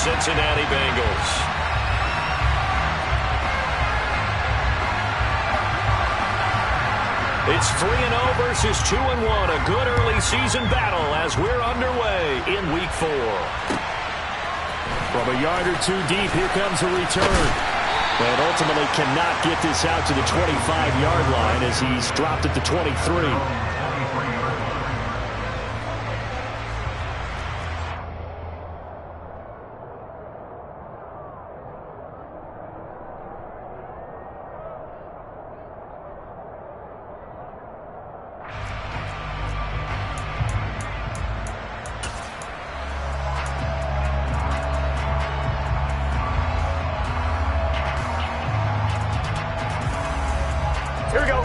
Cincinnati Bengals. It's 3-0 versus 2-1. A good early season battle as we're underway in Week 4. From a yard or two deep, here comes a return. But ultimately cannot get this out to the 25-yard line as he's dropped at the 23. Here we go.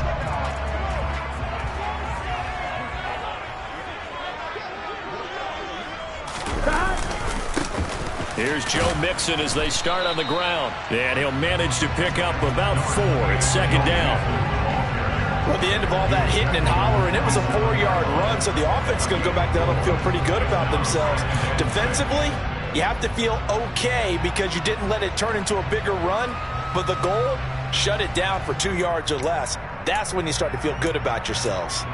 Here's Joe Mixon as they start on the ground. And he'll manage to pick up about 4. It's second down. Well, at the end of all that hitting and hollering, it was a 4-yard run, so the offense is going to go back down and feel pretty good about themselves. Defensively, you have to feel okay because you didn't let it turn into a bigger run, but the goal, shut it down for 2 yards or less. That's when you start to feel good about yourselves.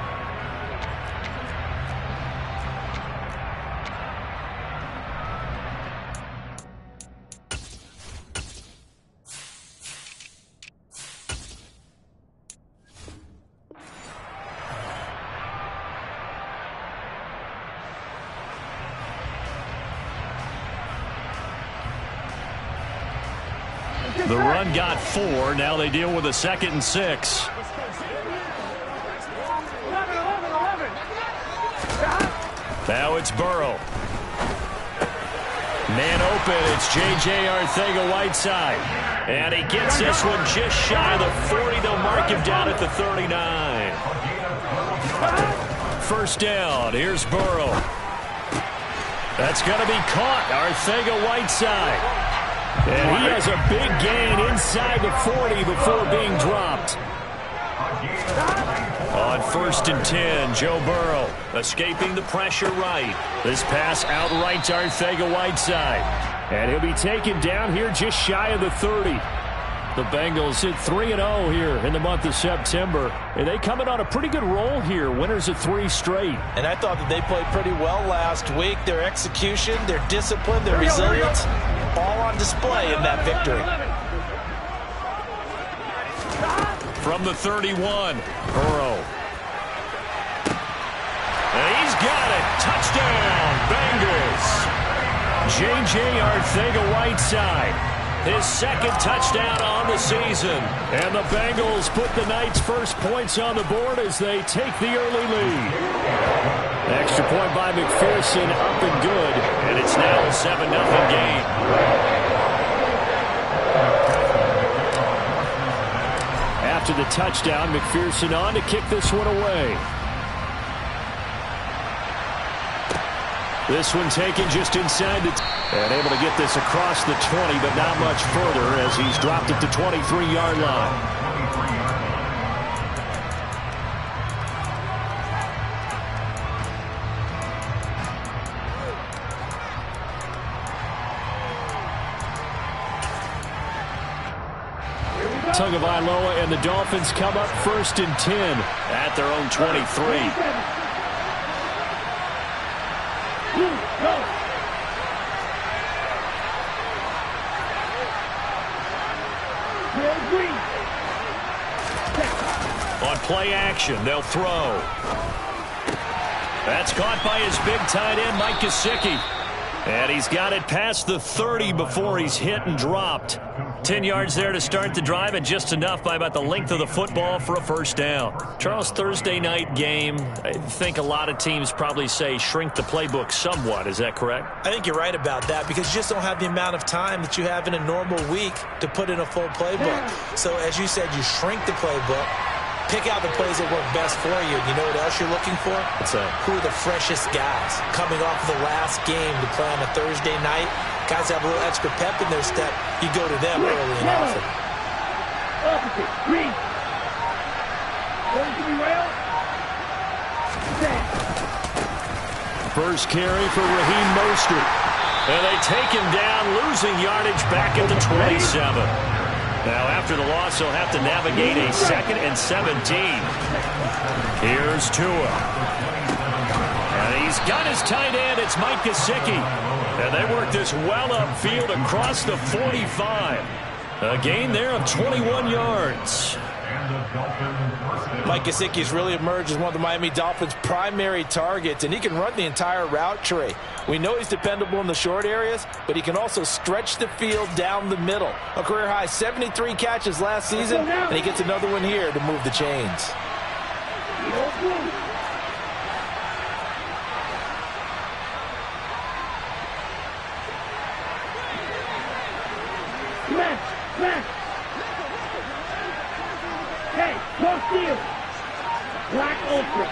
The run got 4. Now they deal with a 2nd and 6. Now it's Burrow. Man open. It's J.J. Arcega-Whiteside. And he gets this one just shy of the 40. They'll mark him down at the 39. First down. Here's Burrow. That's going to be caught. Arcega-Whiteside. And he has a big gain inside the 40 before being dropped. On 1st and 10, Joe Burrow escaping the pressure right. This pass outright to Arcega-Whiteside. And he'll be taken down here just shy of the 30. The Bengals hit 3-0 here in the month of September. And they come in on a pretty good roll here. Winners of 3 straight. And I thought that they played pretty well last week. Their execution, their discipline, their resilience, all on display in that victory. From the 31, Burrow. And he's got it. Touchdown, Bengals. J.J. Arcega-Whiteside. His 2nd touchdown on the season. And the Bengals put the night's first points on the board as they take the early lead. Extra point by McPherson, up and good. And it's now a 7-0 game. After the touchdown, McPherson on to kick this one away. This one taken just inside the... And able to get this across the 20, but not much further as he's dropped at the 23-yard line. Tagovailoa and the Dolphins come up 1st and 10 at their own 23. On play action, they'll throw. That's caught by his big tight end, Mike Gesicki. And he's got it past the 30 before he's hit and dropped. 10 yards there to start the drive, and just enough by about the length of the football for a first down. Charles, Thursday night game, I think a lot of teams probably say shrink the playbook somewhat. Is that correct? I think you're right about that because you just don't have the amount of time that you have in a normal week to put in a full playbook. So as you said, you shrink the playbook, pick out the plays that work best for you. You know what else you're looking for? Who are the freshest guys coming off of the last game to play on a Thursday night? Guys have a little extra pep in their step. You go to them early and often. First carry for Raheem Mostert. And they take him down, losing yardage back at the 27. Now, after the loss, he'll have to navigate a 2nd and 17. Here's Tua. And he's got his tight end. It's Mike Gesicki. And they work this well upfield across the 45. A gain there of 21 yards. Mike Gesicki's really emerged as one of the Miami Dolphins' primary targets, and he can run the entire route tree. We know he's dependable in the short areas, but he can also stretch the field down the middle. A career-high 73 catches last season, and he gets another one here to move the chains. Hey, cross field. Black ultra.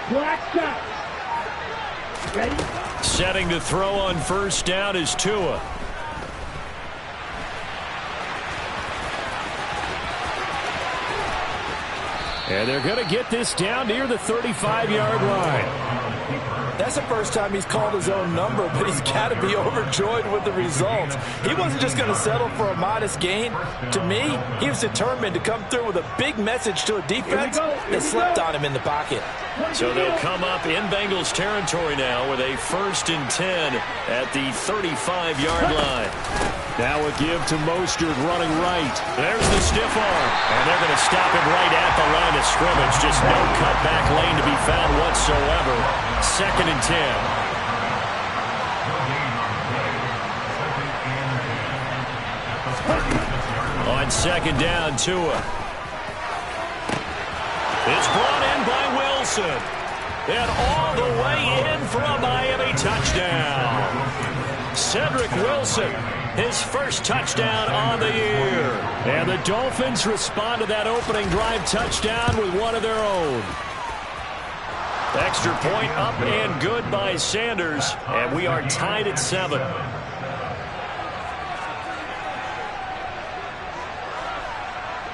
Black shot. Ready? Setting to throw on first down is Tua. And they're going to get this down near the 35-yard line. That's the first time he's called his own number, but he's got to be overjoyed with the results. He wasn't just going to settle for a modest gain. To me, he was determined to come through with a big message to a defense that slept on him in the pocket. So they'll come up in Bengals territory now with a 1st and 10 at the 35-yard line. Now a give to Mostert running right. There's the stiff arm. And they're going to stop him right at the line of scrimmage. Just no cutback lane to be found whatsoever. 2nd and 10. On 2nd down, Tua. It's brought in by Wilson. And all the way in for a Miami touchdown. Cedric Wilson, his first touchdown on the year. And the Dolphins respond to that opening drive touchdown with one of their own. Extra point up and good by Sanders. And we are tied at 7.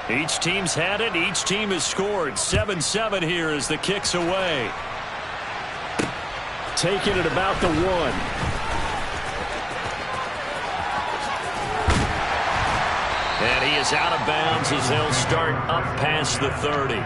Each team's had it. Each team has scored. 7-7 here as the kick's away. Taking it about the 1. And he is out of bounds as they'll start up past the 30.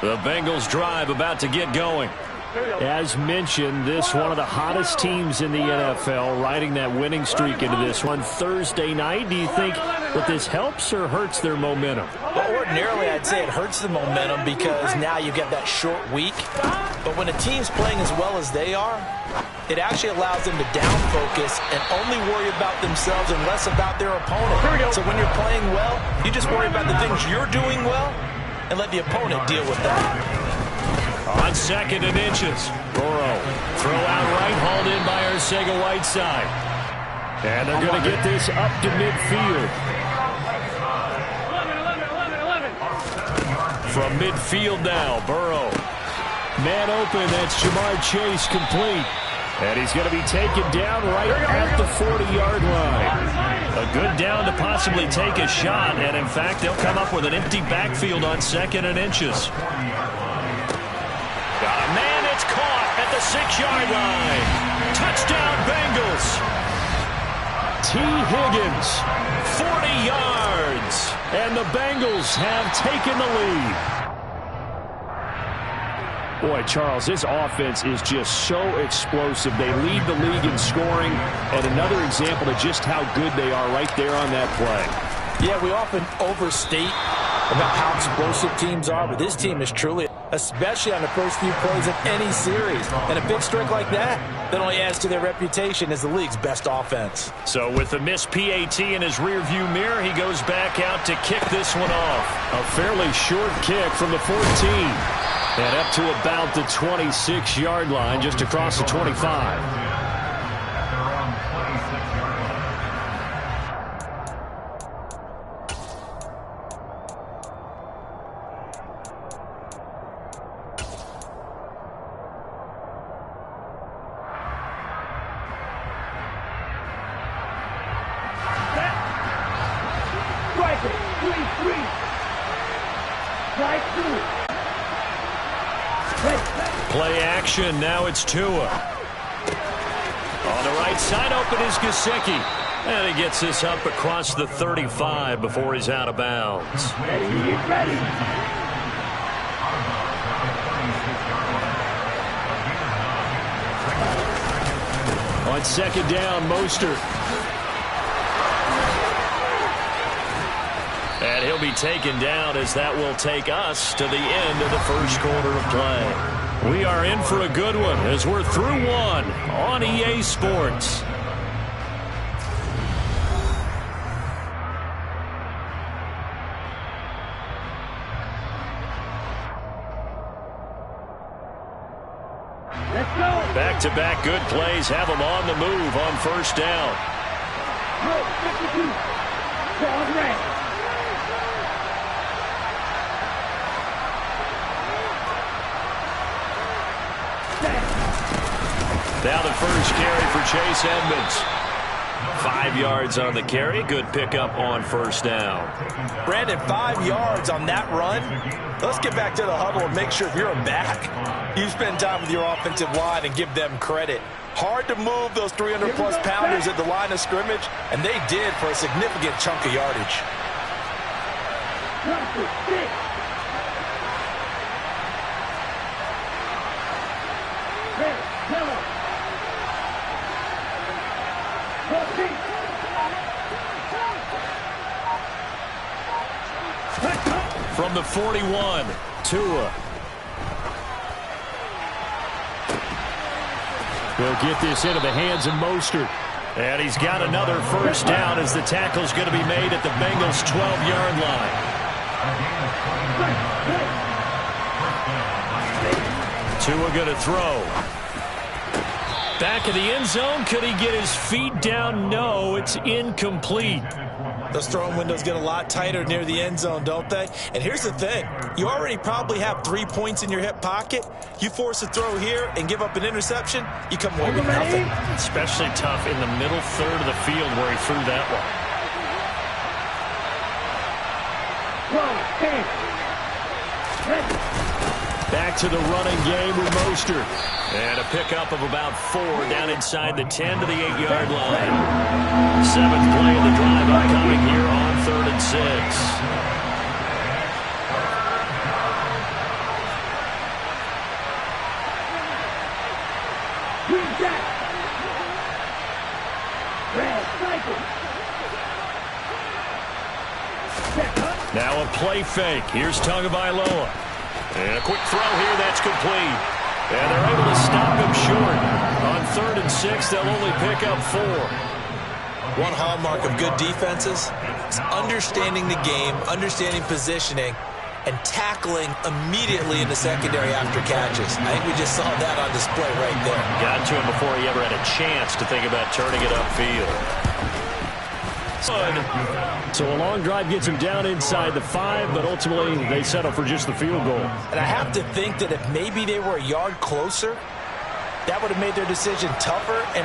The Bengals drive about to get going. As mentioned, this one of the hottest teams in the NFL, riding that winning streak into this one Thursday night. Do you think that this helps or hurts their momentum? Well, ordinarily, I'd say it hurts the momentum because now you get that short week. But when a team's playing as well as they are, it actually allows them to down focus and only worry about themselves and less about their opponent. So when you're playing well, you just worry about the things you're doing well and let the opponent deal with that. On 2nd and inches, Burrow throw out right, hauled in by Arcega-Whiteside. And they're going to get this up to midfield. From midfield now, Burrow. Man open, that's Jamar Chase complete. And he's going to be taken down right at the 40-yard line. A good down to possibly take a shot, and in fact, they'll come up with an empty backfield on 2nd and inches. Got a man, it's caught at the 6-yard line. Touchdown, Bengals. T. Higgins, 40 yards, and the Bengals have taken the lead. Boy, Charles, this offense is just so explosive. They lead the league in scoring, and another example of just how good they are right there on that play. Yeah, we often overstate about how explosive teams are, but this team is truly, especially on the first few plays of any series. And a big streak like that only adds to their reputation as the league's best offense. So with the missed PAT in his rearview mirror, he goes back out to kick this one off. A fairly short kick from the 14. And up to about the 26-yard line, just across the 25. 3. Slide through. Play action. Now it's Tua. On the right side, open is Gesicki. And he gets this up across the 35 before he's out of bounds. Ready. On second down, Mostert. And he'll be taken down as that will take us to the end of the first quarter of play. We are in for a good one as we're through one on EA Sports. Let's go. Back-to-back good plays have them on the move on first down. Go, 52. Ball red. Now the first carry for Chase Edmonds. 5 yards on the carry. Good pickup on first down. Brandon, 5 yards on that run. Let's get back to the huddle and make sure if you're a back, you spend time with your offensive line and give them credit. Hard to move those 300-plus pounders at the line of scrimmage, and they did for a significant chunk of yardage. From the 41, Tua. He'll get this into the hands of Mostert. And he's got another first down as the tackle's going to be made at the Bengals' 12-yard line. Tua going to throw. Back of the end zone. Could he get his feet down? No, it's incomplete. Those throwing windows get a lot tighter near the end zone, don't they? And here's the thing. You already probably have 3 points in your hip pocket. You force a throw here and give up an interception, you come away with nothing. Especially tough in the middle third of the field where he threw that one. Back to the running game with Mostert. And a pickup of about 4 down inside the 10 to the 8-yard line. 7th play of the drive upcoming here on 3rd and 6. Now a play fake. Here's Tagovailoa. And a quick throw here. That's complete. And they're able to stop him short. On 3rd and 6, they'll only pick up 4. One hallmark of good defenses is understanding the game, understanding positioning, and tackling immediately in the secondary after catches. I think we just saw that on display right there. Got to him before he ever had a chance to think about turning it upfield. So a long drive gets him down inside the 5, but ultimately they settle for just the field goal. And I have to think that if maybe they were a yard closer, that would have made their decision tougher. And